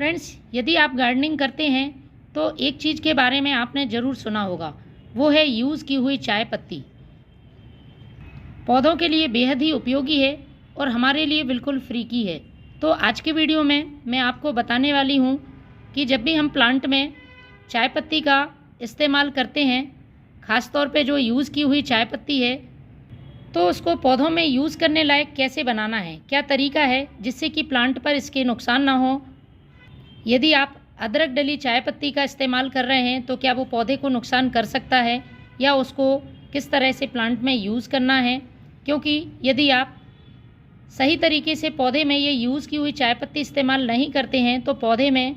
Friends, यदि आप gardening करते हैं तो एक चीज़ के बारे में आपने ज़रूर सुना होगा, वो है यूज़ की हुई चाय पत्ती। पौधों के लिए बेहद ही उपयोगी है और हमारे लिए बिल्कुल फ्री की है। तो आज के वीडियो में मैं आपको बताने वाली हूँ कि जब भी हम प्लांट में चाय पत्ती का इस्तेमाल करते हैं, ख़ास तौर पे जो यूज़ की हुई चाय पत्ती है, तो उसको पौधों में यूज़ करने लायक कैसे बनाना है, क्या तरीका है जिससे कि प्लांट पर इसके नुकसान ना हो। यदि आप अदरक डली चाय पत्ती का इस्तेमाल कर रहे हैं तो क्या वो पौधे को नुकसान कर सकता है या उसको किस तरह से प्लांट में यूज़ करना है, क्योंकि यदि आप सही तरीके से पौधे में ये यूज़ की हुई चाय पत्ती इस्तेमाल नहीं करते हैं तो पौधे में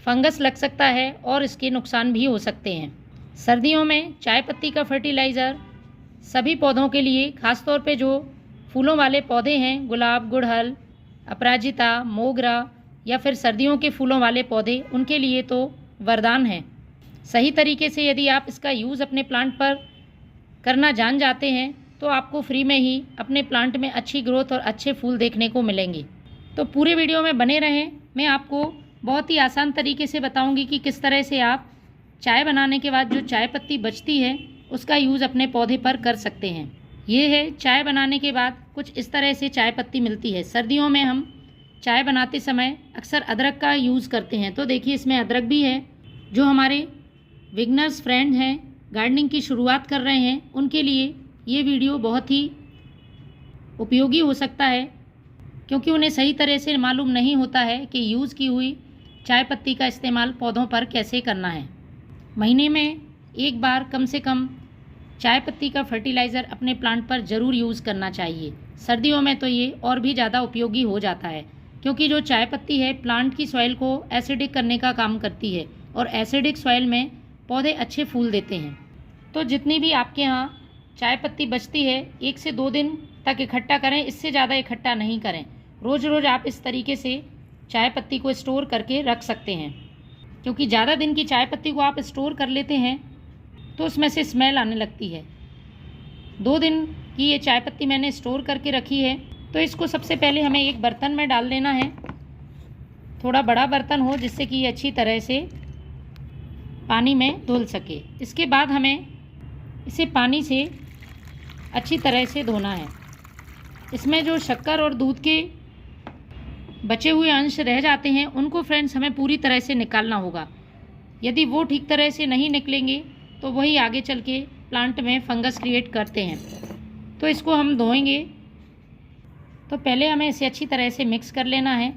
फंगस लग सकता है और इसके नुकसान भी हो सकते हैं। सर्दियों में चाय पत्ती का फर्टिलाइज़र सभी पौधों के लिए, ख़ास तौर पे जो फूलों वाले पौधे हैं, गुलाब, गुड़हल, अपराजिता, मोगरा या फिर सर्दियों के फूलों वाले पौधे, उनके लिए तो वरदान है। सही तरीके से यदि आप इसका यूज़ अपने प्लांट पर करना जान जाते हैं तो आपको फ्री में ही अपने प्लांट में अच्छी ग्रोथ और अच्छे फूल देखने को मिलेंगे। तो पूरे वीडियो में बने रहें। मैं आपको बहुत ही आसान तरीके से बताऊंगी कि किस तरह से आप चाय बनाने के बाद जो चाय पत्ती बचती है उसका यूज़ अपने पौधे पर कर सकते हैं। ये है चाय बनाने के बाद कुछ इस तरह से चाय पत्ती मिलती है। सर्दियों में हम चाय बनाते समय अक्सर अदरक का यूज़ करते हैं, तो देखिए इसमें अदरक भी है। जो हमारे बिगनर्स फ्रेंड हैं, गार्डनिंग की शुरुआत कर रहे हैं, उनके लिए ये वीडियो बहुत ही उपयोगी हो सकता है, क्योंकि उन्हें सही तरह से मालूम नहीं होता है कि यूज़ की हुई चाय पत्ती का इस्तेमाल पौधों पर कैसे करना है। महीने में एक बार कम से कम चाय पत्ती का फर्टिलाइज़र अपने प्लांट पर ज़रूर यूज़ करना चाहिए। सर्दियों में तो ये और भी ज़्यादा उपयोगी हो जाता है, क्योंकि जो चाय पत्ती है प्लांट की सॉइल को एसिडिक करने का काम करती है और एसिडिक सॉइल में पौधे अच्छे फूल देते हैं। तो जितनी भी आपके यहाँ चाय पत्ती बचती है 1 से 2 दिन तक इकट्ठा करें, इससे ज़्यादा इकट्ठा नहीं करें। रोज़ रोज़ आप इस तरीके से चाय पत्ती को स्टोर करके रख सकते हैं, क्योंकि ज़्यादा दिन की चाय पत्ती को आप स्टोर कर लेते हैं तो उसमें से स्मेल आने लगती है। 2 दिन की ये चाय पत्ती मैंने स्टोर करके रखी है, तो इसको सबसे पहले हमें एक बर्तन में डाल लेना है। थोड़ा बड़ा बर्तन हो जिससे कि ये अच्छी तरह से पानी में धुल सके। इसके बाद हमें इसे पानी से अच्छी तरह से धोना है। इसमें जो शक्कर और दूध के बचे हुए अंश रह जाते हैं उनको फ्रेंड्स हमें पूरी तरह से निकालना होगा। यदि वो ठीक तरह से नहीं निकलेंगे तो वही आगे चल के प्लांट में फंगस क्रिएट करते हैं। तो इसको हम धोएंगे, तो पहले हमें इसे अच्छी तरह से मिक्स कर लेना है,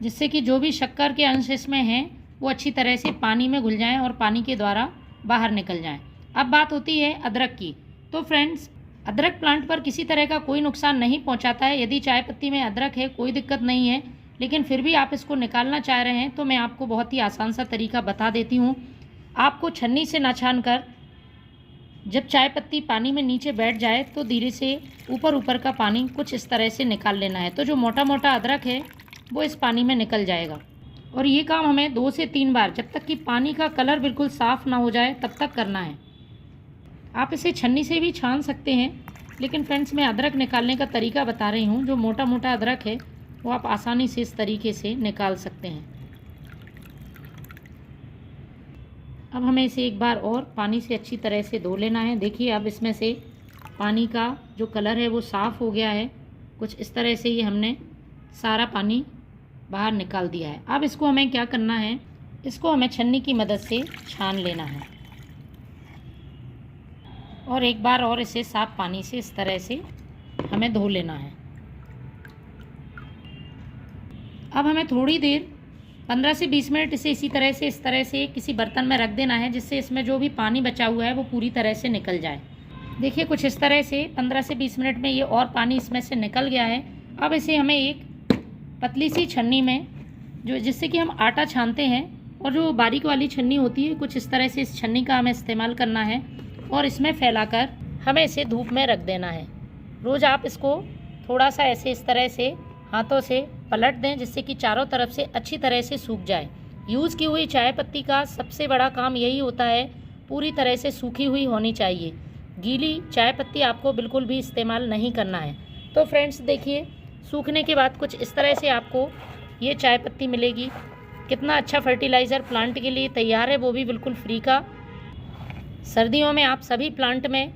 जिससे कि जो भी शक्कर के अंश इसमें हैं वो अच्छी तरह से पानी में घुल जाएं और पानी के द्वारा बाहर निकल जाएं। अब बात होती है अदरक की। तो फ्रेंड्स, अदरक प्लांट पर किसी तरह का कोई नुकसान नहीं पहुंचाता है। यदि चाय पत्ती में अदरक है कोई दिक्कत नहीं है, लेकिन फिर भी आप इसको निकालना चाह रहे हैं तो मैं आपको बहुत ही आसान सा तरीका बता देती हूँ। आपको छन्नी से ना छान कर जब चाय पत्ती पानी में नीचे बैठ जाए तो धीरे से ऊपर ऊपर का पानी कुछ इस तरह से निकाल लेना है। तो जो मोटा मोटा अदरक है वो इस पानी में निकल जाएगा। और ये काम हमें 2 से 3 बार, जब तक कि पानी का कलर बिल्कुल साफ़ ना हो जाए तब तक करना है। आप इसे छन्नी से भी छान सकते हैं, लेकिन फ्रेंड्स मैं अदरक निकालने का तरीका बता रही हूँ। जो मोटा मोटा अदरक है वो आप आसानी से इस तरीके से निकाल सकते हैं। अब हमें इसे एक बार और पानी से अच्छी तरह से धो लेना है। देखिए अब इसमें से पानी का जो कलर है वो साफ़ हो गया है। कुछ इस तरह से ये हमने सारा पानी बाहर निकाल दिया है। अब इसको हमें क्या करना है, इसको हमें छन्नी की मदद से छान लेना है और एक बार और इसे साफ पानी से इस तरह से हमें धो लेना है। अब हमें थोड़ी देर 15 से 20 मिनट इसे इस तरह से किसी बर्तन में रख देना है, जिससे इसमें जो भी पानी बचा हुआ है वो पूरी तरह से निकल जाए। देखिए कुछ इस तरह से 15 से 20 मिनट में ये और पानी इसमें से निकल गया है। अब इसे हमें एक पतली सी छन्नी में, जो जिससे कि हम आटा छानते हैं, और जो बारीक वाली छन्नी होती है, कुछ इस तरह से इस छन्नी का हमें इस्तेमाल करना है और इसमें फैलाकर हमें इसे धूप में रख देना है। रोज़ आप इसको थोड़ा सा ऐसे इस तरह से हाथों से पलट दें, जिससे कि चारों तरफ से अच्छी तरह से सूख जाए। यूज़ की हुई चाय पत्ती का सबसे बड़ा काम यही होता है, पूरी तरह से सूखी हुई होनी चाहिए। गीली चाय पत्ती आपको बिल्कुल भी इस्तेमाल नहीं करना है। तो फ्रेंड्स देखिए, सूखने के बाद कुछ इस तरह से आपको ये चाय पत्ती मिलेगी। कितना अच्छा फर्टिलाइज़र प्लांट के लिए तैयार है, वो भी बिल्कुल फ्री का। सर्दियों में आप सभी प्लांट में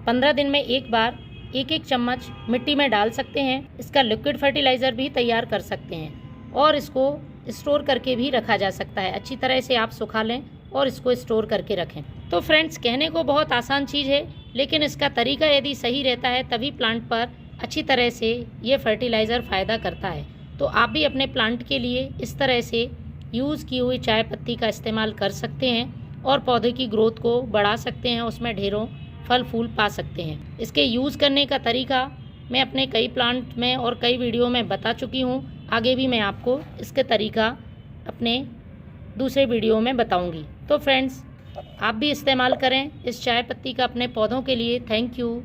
15 दिन में एक बार 1-1 चम्मच मिट्टी में डाल सकते हैं। इसका लिक्विड फर्टिलाइज़र भी तैयार कर सकते हैं और इसको स्टोर करके भी रखा जा सकता है। अच्छी तरह से आप सुखा लें और इसको स्टोर करके रखें। तो फ्रेंड्स, कहने को बहुत आसान चीज़ है, लेकिन इसका तरीका यदि सही रहता है तभी प्लांट पर अच्छी तरह से ये फर्टिलाइज़र फ़ायदा करता है। तो आप भी अपने प्लांट के लिए इस तरह से यूज़ की हुई चाय पत्ती का इस्तेमाल कर सकते हैं और पौधे की ग्रोथ को बढ़ा सकते हैं, उसमें ढेरों फल फूल पा सकते हैं। इसके यूज़ करने का तरीका मैं अपने कई प्लांट में और कई वीडियो में बता चुकी हूँ। आगे भी मैं आपको इसके तरीका अपने दूसरे वीडियो में बताऊँगी। तो फ्रेंड्स, आप भी इस्तेमाल करें इस चाय पत्ती का अपने पौधों के लिए। Thank you.